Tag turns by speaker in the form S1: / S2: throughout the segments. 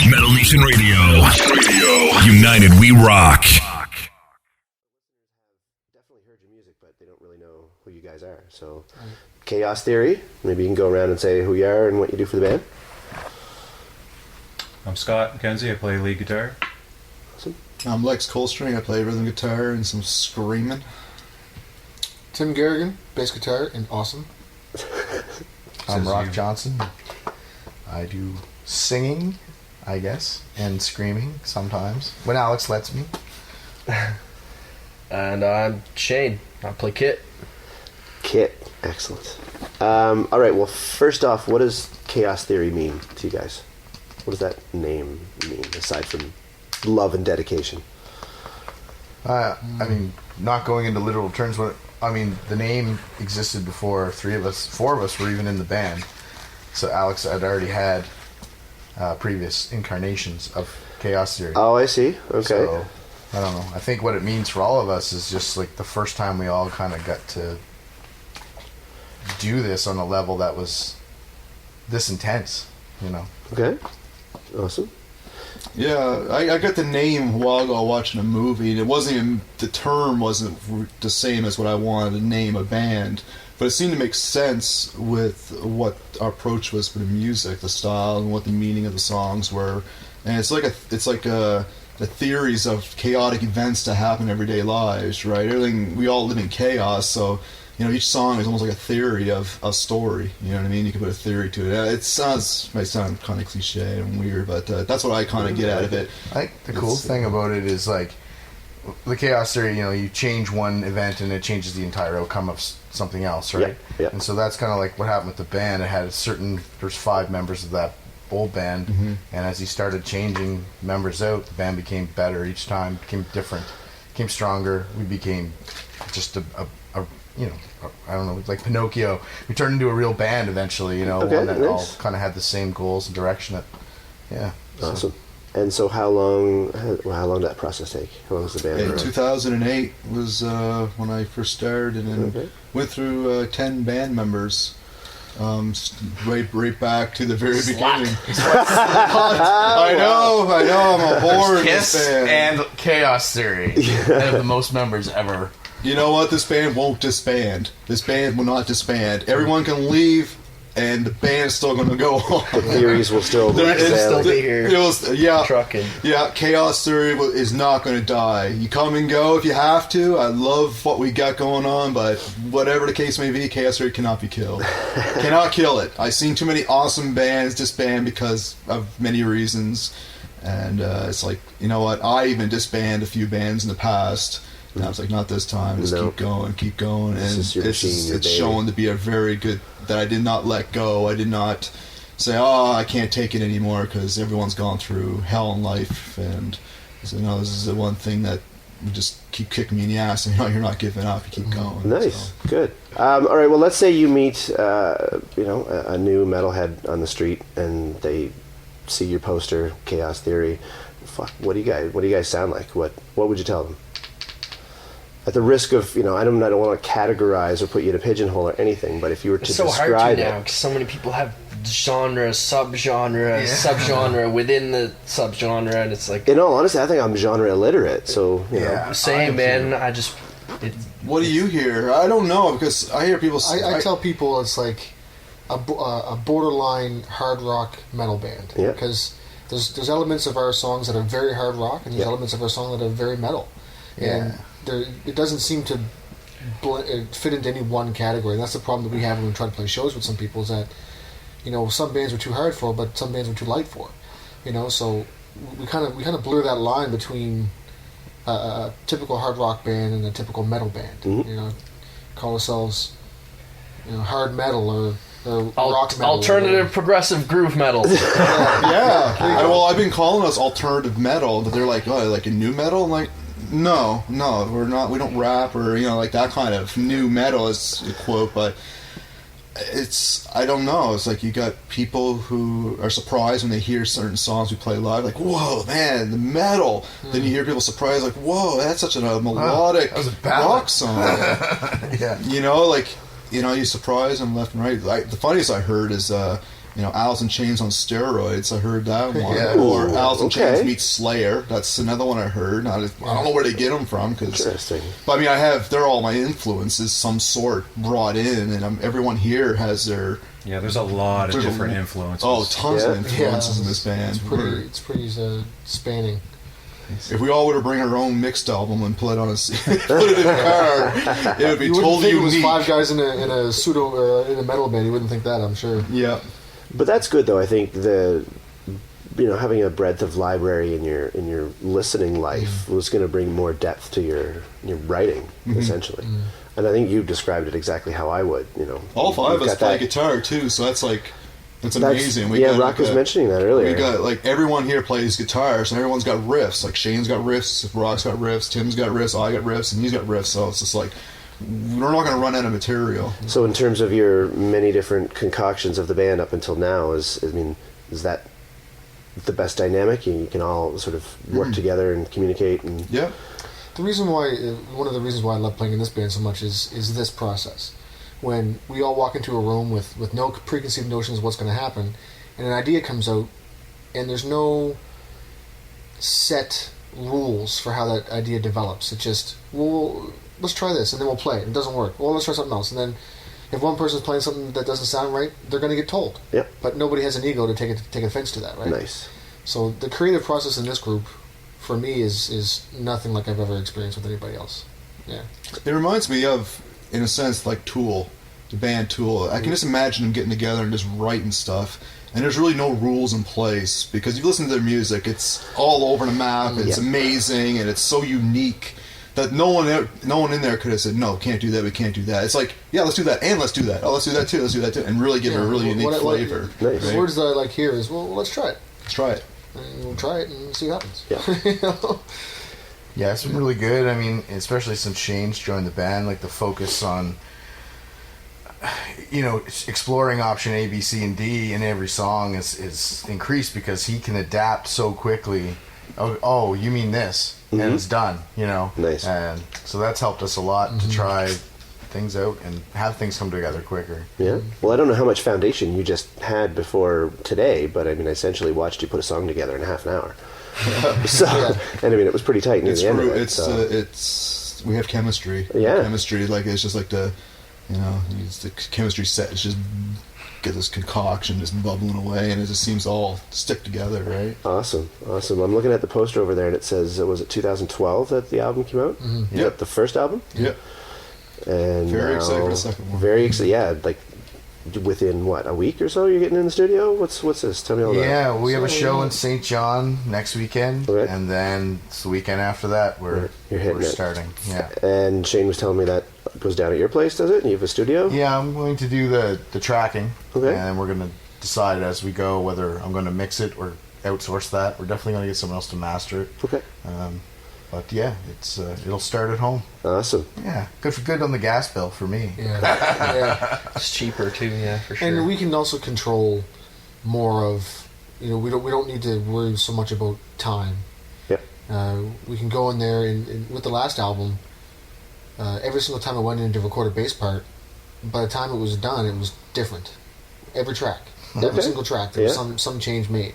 S1: Metal Nation Radio. United we rock.
S2: Definitely heard your music, but they don't really know who you guys are. So, Chaos Theory. Maybe you can go around and say who you are and what you do for the band.
S3: I'm Scott McKenzie. I play lead guitar.
S2: Awesome.
S4: I'm Lex Colstring. I play rhythm guitar and some screaming.
S5: Tim Garrigan, bass guitar and awesome.
S6: I'm Rock Johnson. I do singing, I guess, and screaming sometimes when Alex lets me.
S7: And I'm Shane. I play Kit.
S2: Kit, excellent. All right. Well, first off, what does Chaos Theory mean to you guys? What does that name mean aside from love and dedication?
S6: I mean, not going into literal terms, but I mean, the name existed before four of us were even in the band. So Alex had already had previous incarnations of Chaos Theory.
S2: Oh, I see. Okay.
S6: So, I don't know. I think what it means for all of us is just like the first time we all kind of got to do this on a level that was this intense, you know.
S2: Okay. Awesome.
S4: Yeah, I got the name a while ago watching a movie, and the term wasn't the same as what I wanted to name a band, but it seemed to make sense with what our approach was for the music, the style, and what the meaning of the songs were. And it's like the theories of chaotic events that happen in everyday lives, right? Everything, we all live in chaos, so each song is almost like a theory of a story. You know what I mean? You can put a theory to it. Might sound kind of cliche and weird, but that's what I kind of get out of it.
S6: I think the cool thing about it is like the Chaos Theory. You change one event and it changes the entire outcome of something else, right?
S2: Yeah.
S6: And so that's kind of like what happened with the band. It had there's 5 members of that old band, and as he started changing members out, the band became better each time, became different, became stronger. We became just a I don't know, like Pinocchio. We turned into a real band eventually,
S2: Okay,
S6: one that
S2: nice.
S6: all kind of had the same goals and direction.
S2: Awesome. And so how long did that process take? How long was the band?
S4: In 2008 was when I first started, and went through 10 band members. Right back to the very beginning. I know, I'm a whore in this band.
S6: And Chaos Theory. They have the most members ever.
S4: You know what? This band won't disband. This band will not disband. Everyone can leave, and the band's still going to go on.
S2: The theories will still be
S7: still be here. Trucking.
S4: Yeah, Chaos Theory is not going to die. You come and go if you have to. I love what we got going on, but whatever the case may be, Chaos Theory cannot be killed. Cannot kill it. I've seen too many awesome bands disband because of many reasons, and it's like, you know what? I even disbanded a few bands in the past. And I was like, not this time. Just keep going. And it's shown to be a very good, that I did not let go. I did not say, I can't take it anymore because everyone's gone through hell in life. And so, this is the one thing that you just keep kicking me in the ass, and you're not giving up. You keep going.
S2: Nice.
S4: So.
S2: Good. All right. Well, let's say you meet, a new metalhead on the street, and they see your poster, Chaos Theory. Fuck. What do you guys sound like? What would you tell them? At the risk of, I don't want to categorize or put you in a pigeonhole or anything, but if you were to describe
S7: so hard to now, because so many people have genre, subgenre within the subgenre, and it's like...
S2: In all honesty, I think I'm genre illiterate, so,
S7: Same, man.
S4: What do you hear? I don't know, because I hear people...
S5: I tell people it's like a borderline hard rock metal band.
S2: Yeah.
S5: Because there's elements of our songs that are very hard rock, and there's elements of our song that are very metal. And it doesn't seem to fit into any one category. And that's the problem that we have when we try to play shows with some people, is that, some bands are too hard for, but some bands are too light for. So we kind of blur that line between a typical hard rock band and a typical metal band.
S2: Mm-hmm.
S5: Call ourselves hard metal or rock metal.
S7: Alternative progressive groove metal.
S4: Well, I've been calling us alternative metal, but they're like, like a new metal? I'm like, no, we're not. We don't rap or like that kind of new metal is a quote, but I don't know. It's like you got people who are surprised when they hear certain songs we play live, like, whoa, man, the metal. Then you hear people surprised, like, whoa, that's such a melodic rock song.
S6: Yeah.
S4: You surprise them left and right. Like, the funniest I heard is Alice in Chains on steroids. I heard that one.
S6: Yeah.
S4: Or Alice in Chains
S2: Okay.
S4: meets Slayer. That's another one I heard. I don't know where they get them from.
S2: Interesting.
S4: But I mean, they're all my influences, some sort, brought in, and everyone here has their.
S3: Yeah, there's a lot of
S4: There's a-
S3: different influences.
S4: Oh, tons of
S2: Yeah.
S4: influences in this band.
S5: It's pretty spanning.
S4: If we all were to bring our own mixed album and put it on put it in a car, it would be
S5: You wouldn't
S4: totally
S5: think it was
S4: unique.
S5: 5 guys in a pseudo or in a metal band. You wouldn't think that, I'm sure.
S4: Yeah.
S2: But that's good, though. I think having a breadth of library in your listening life was going to bring more depth to your writing, essentially. And I think you described it exactly how I would.
S4: All 5 of
S2: You've
S4: us
S2: got
S4: play
S2: that-
S4: guitar too, so that's
S2: That's
S4: amazing.
S2: Rock was mentioning that earlier.
S4: We got everyone here plays guitars, and everyone's got riffs. Like Shane's got riffs, Rock's got riffs, Tim's got riffs, I got riffs, and he's got riffs. So it's just like we're not going to run out of material.
S2: So in terms of your many different concoctions of the band up until now, is that the best dynamic? You can all sort of work together and communicate and
S4: Yeah.
S5: The reason why, one of the reasons why I love playing in this band so much is this process. When we all walk into a room with no preconceived notions of what's going to happen, and an idea comes out, and there's no set rules for how that idea develops. It's just, well, let's try this, and then we'll play it. It doesn't work. Well, let's try something else. And then if one person's playing something that doesn't sound right, they're going to get told.
S2: Yep.
S5: But nobody has an ego to take offense to that, right?
S2: Nice.
S5: So the creative process in this group, for me, is nothing like I've ever experienced with anybody else. Yeah.
S4: It reminds me of, in a sense, like Tool, the band Tool. I can just imagine them getting together and just writing stuff. And there's really no rules in place because if you listen to their music, it's all over the map. It's amazing and it's so unique that no one in there could have said, no, can't do that, we can't do that. It's like, yeah, let's do that, and let's do that. Oh, let's do that too, and really give it a really unique flavor.
S2: Nice.
S5: The words that I like here is, well, let's try it.
S4: Let's try it.
S5: And we'll try it and see what happens.
S2: Yeah.
S5: You know?
S6: Yeah, it's been really good. I mean, especially since Shane's joined the band, like the focus on, exploring option A, B, C, and D in every song is increased because he can adapt so quickly. Oh, you mean this? And it's done,
S2: Nice.
S6: And so that's helped us a lot to try things out and have things come together quicker.
S2: Yeah. Well, I don't know how much foundation you just had before today, but I mean, I essentially watched you put a song together in half an hour. So, and I mean, it was pretty tight near
S4: It's
S2: the end of
S4: true.
S2: it.
S4: It's we have chemistry.
S2: Yeah.
S4: Chemistry, like it's just like the chemistry set. It's just get this concoction just bubbling away, and it just seems to all stick together, right?
S2: Awesome. I'm looking at the poster over there, and it says, was it 2012 that the album came out? Is
S4: Yep.
S2: that the first album?
S4: Yeah.
S2: And
S4: Very
S2: now-
S4: excited for the second one.
S2: Very excited. Yeah, like within a week or so, you're getting in the studio. What's this? Tell me all that.
S6: Yeah, we have a show in St. John next weekend,
S2: Okay.
S6: and then it's the weekend after that
S2: You're hitting
S6: we're
S2: it.
S6: starting. Yeah.
S2: And Shane was telling me that goes down at your place, does it? And you have a studio.
S6: Yeah, I'm going to do the tracking,
S2: Okay.
S6: and we're going to decide as we go whether I'm going to mix it or outsource that. We're definitely going to get someone else to master it.
S2: Okay.
S6: But yeah, it'll start at home.
S2: Awesome.
S6: Yeah, good on the gas bill for me.
S5: Yeah.
S7: It's cheaper too, yeah, for sure.
S5: And we can also control more of, we don't need to worry so much about time.
S2: Yep.
S5: We can go in there and with the last album, every single time I went in to record a bass part, by the time it was done, it was different. Every track, every
S2: Okay.
S5: single track, there was
S2: Yeah.
S5: some change made.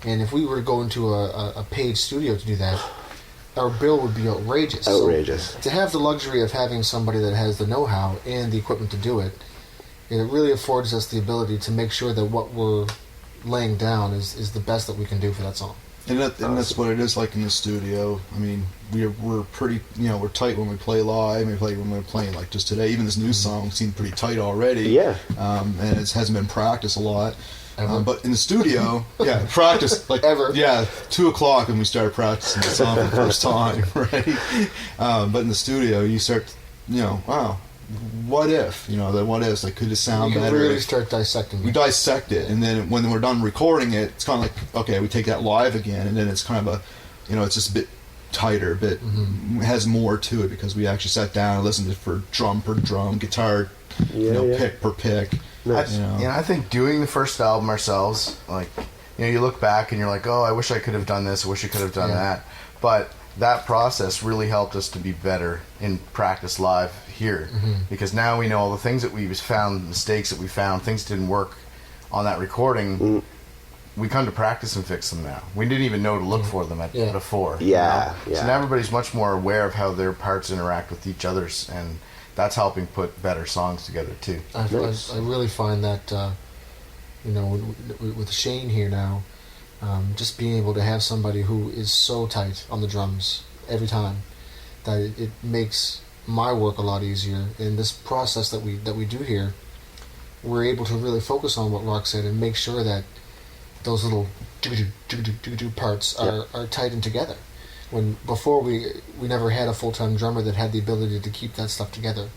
S5: And if we were to go into a paid studio to do that, our bill would be outrageous. So
S2: Outrageous.
S5: to have the luxury of having somebody that has the know-how and the equipment to do it, it really affords us the ability to make sure that what we're laying down is the best that we can do for that song.
S4: And that's what it is like in the studio. I mean, we're pretty, we're tight when we play live. We play when we're playing like just today. Even this new song seemed pretty tight already.
S2: Yeah.
S4: And it hasn't been practiced a lot.
S5: Ever.
S4: But in the studio, practice like
S5: Ever.
S4: Yeah, 2:00 when we started practicing the song for the first time, right? But in the studio, you start, wow, what if? The what ifs, like could it sound
S5: You can
S4: better?
S5: really
S4: if-
S5: start dissecting
S4: we
S5: it.
S4: dissect it, and then when we're done recording it, it's kind of like, okay, we take that live again, and then it's kind of it's just a bit tighter, it has more to it because we actually sat down and listened to it for drum per drum, guitar,
S2: Yeah.
S4: pick per pick.
S2: Nice.
S6: I think doing the first album ourselves, like, you look back and you're like, oh, I wish I could have done this, I wish I could have done that. But that process really helped us to be better in practice live here. Because now we know all the things that we found, mistakes that we found, things didn't work on that recording, we come to practice and fix them now. We didn't even know to look for them before.
S2: Yeah,
S6: you know? So now everybody's much more aware of how their parts interact with each other's, and that's helping put better songs together too.
S5: I really find that, with Shane here now, just being able to have somebody who is so tight on the drums every time, that it makes my work a lot easier. In this process that we do here, we're able to really focus on what Rock said and make sure that those little parts are tightened together. When before we never had a full-time drummer that had the ability to keep that stuff together,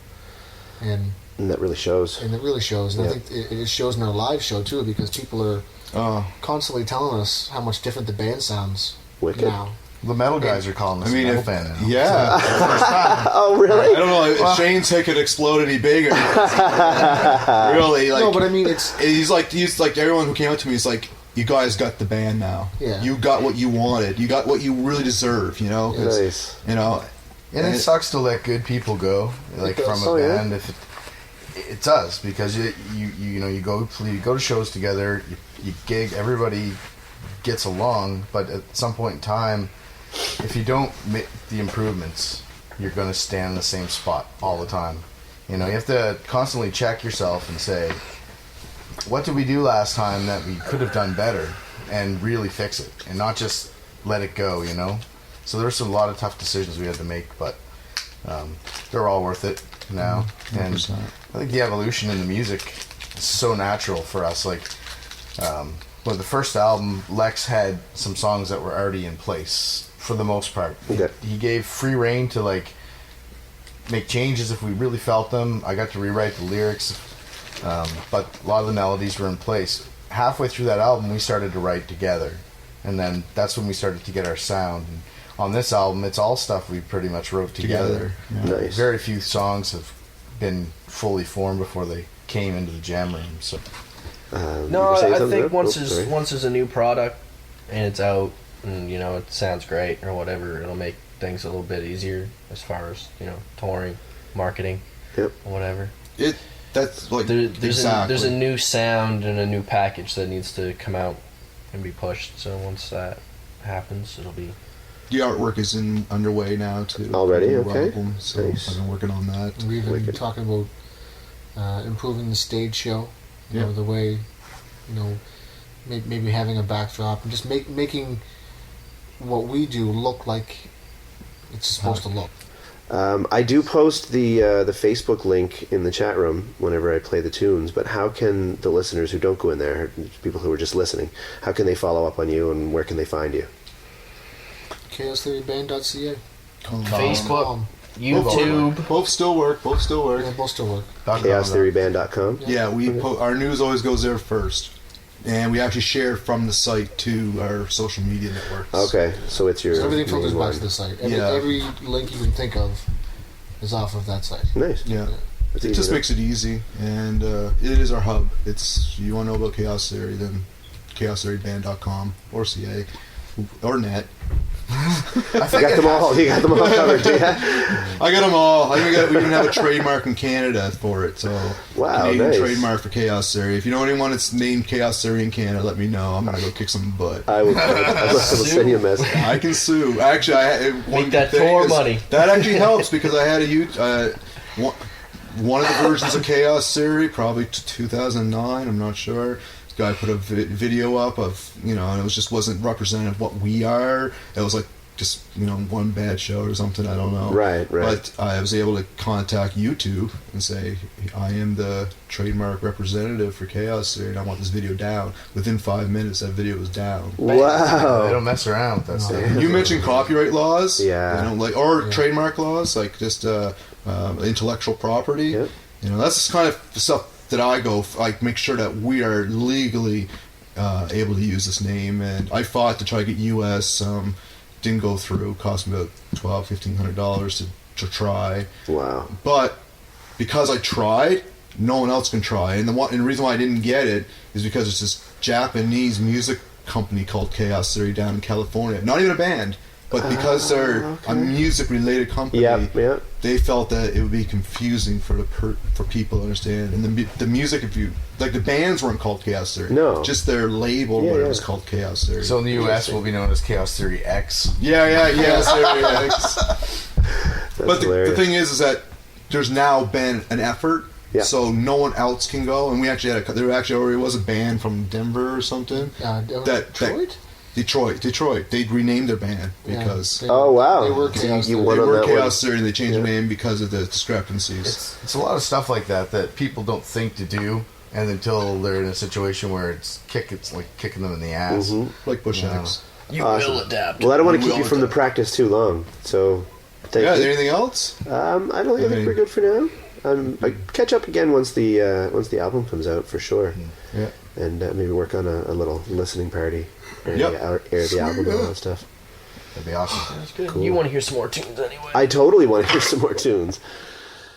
S5: and
S2: that really shows.
S5: And it really shows, and I think it shows in our live show too, because people are constantly telling us how much different the band sounds now.
S6: The metal guys are calling us a metal band now.
S4: Yeah.
S2: Oh, really?
S4: I don't know if Shane's head could explode any bigger. Really, like,
S5: no, but I mean,
S4: he's like everyone who came up to me is like, you guys got the band now.
S5: Yeah.
S4: You got what you wanted. You got what you really deserve. You know.
S2: Nice.
S4: You know.
S6: And it sucks to let good people go, like from a band. If it does, because you go to shows together, you gig, everybody gets along, but at some point in time, if you don't make the improvements, you're going to stand in the same spot all the time. You know, you have to constantly check yourself and say, what did we do last time that we could have done better, and really fix it, and not just let it go, you know? So there's a lot of tough decisions we had to make, but they're all worth it now. 100%. And I think the evolution in the music is so natural for us. Like, with the first album, Lex had some songs that were already in place for the most part.
S2: Okay.
S6: He gave free reign to like make changes if we really felt them. I got to rewrite the lyrics, but a lot of the melodies were in place. Halfway through that album, we started to write together, and then that's when we started to get our sound. And on this album, it's all stuff we pretty much wrote together.
S2: Yeah. Nice.
S6: Very few songs have been fully formed before they came into the jam room. So.
S7: No, I think once there's a new product and it's out and it sounds great or whatever, it'll make things a little bit easier as far as touring, marketing, whatever.
S4: That's like
S7: there's a new sound and a new package that needs to come out and be pushed. So once that happens, it'll be.
S4: The artwork is underway now too.
S2: Already, okay.
S4: Album, so
S2: nice.
S4: I've been working on that.
S5: We've been talking about improving the stage show. The way, maybe having a backdrop and just making what we do look like it's supposed to look.
S2: I do post the Facebook link in the chat room whenever I play the tunes, but how can the listeners who don't go in there, people who are just listening, how can they follow up on you and where can they find you?
S5: chaostheoryband.ca.
S7: Facebook. YouTube.
S4: Both still work.
S5: Yeah, both still work.
S2: chaostheoryband.com.
S4: Yeah, our news always goes there first, and we actually share from the site to our social media networks.
S2: Okay, so it's your.
S5: So everything filters
S2: main
S5: back
S2: one.
S5: to the site. Every link you can think of is off of that site.
S2: Nice.
S4: Yeah.
S2: That's
S4: It
S2: easy
S4: just
S2: enough.
S4: makes it easy, and it is our hub. You want to know about Chaos Theory, then chaostheoryband.com or CA or net.
S2: You got them all. You got them all covered. Yeah.
S4: I got them all. We even have a trademark in Canada for it. So
S2: Wow,
S4: Canadian
S2: nice.
S4: trademark for Chaos Theory. If you know anyone that's named Chaos Theory in Canada, let me know. I'm gonna go kick some butt.
S2: I will send you a message.
S4: I can sue. Actually,
S7: Make that tour money.
S4: That actually helps because I had one of the versions of Chaos Theory, probably 2009. I'm not sure. This guy put a video up of and it wasn't representative of what we are. It was like just one bad show or something. I don't know.
S2: Right.
S4: But I was able to contact YouTube and say I am the trademark representative for Chaos Theory, and I want this video down. Within 5 minutes, that video was down.
S6: They
S2: Wow.
S6: don't mess around with that stuff.
S4: You mentioned copyright laws,
S2: Yeah.
S4: or trademark laws, like just intellectual property.
S2: Yep.
S4: That's the kind of stuff that I make sure that we are legally able to use this name. And I fought to try to get U.S. Didn't go through. Cost me about $1,500 to try.
S2: Wow.
S4: But because I tried, no one else can try. And the reason why I didn't get it is because there's this Japanese music company called Chaos Theory down in California. Not even a band, But because they're a music-related company, they felt that it would be confusing for for people to understand. And the music, if you like, the bands weren't called Chaos Theory.
S2: No,
S4: just their label, whatever was called Chaos Theory.
S6: So in the U.S., will be known as Chaos Theory X.
S4: Yeah, Chaos Theory X. But the thing is that there's now been an effort. Yeah. So no one else can go, and we actually there actually already was a band from Denver or something. Detroit. They'd renamed their band because
S2: they were
S4: Chaos Theory, and they changed their name because of the discrepancies.
S6: It's a lot of stuff like that people don't think to do, and until they're in a situation where it's like kicking them in the ass,
S4: like Bush X.
S7: You will adapt.
S2: Well, I don't want to keep you from the practice too long, so.
S4: Is there anything else?
S2: I think we're good for now. I catch up again once the album comes out for sure.
S4: Yeah,
S2: and maybe work on a little listening party. Air the album and all that stuff.
S6: That'd be awesome.
S7: That's good.
S2: Cool.
S7: You want to hear some more tunes anyway?
S2: I totally want to hear some more tunes.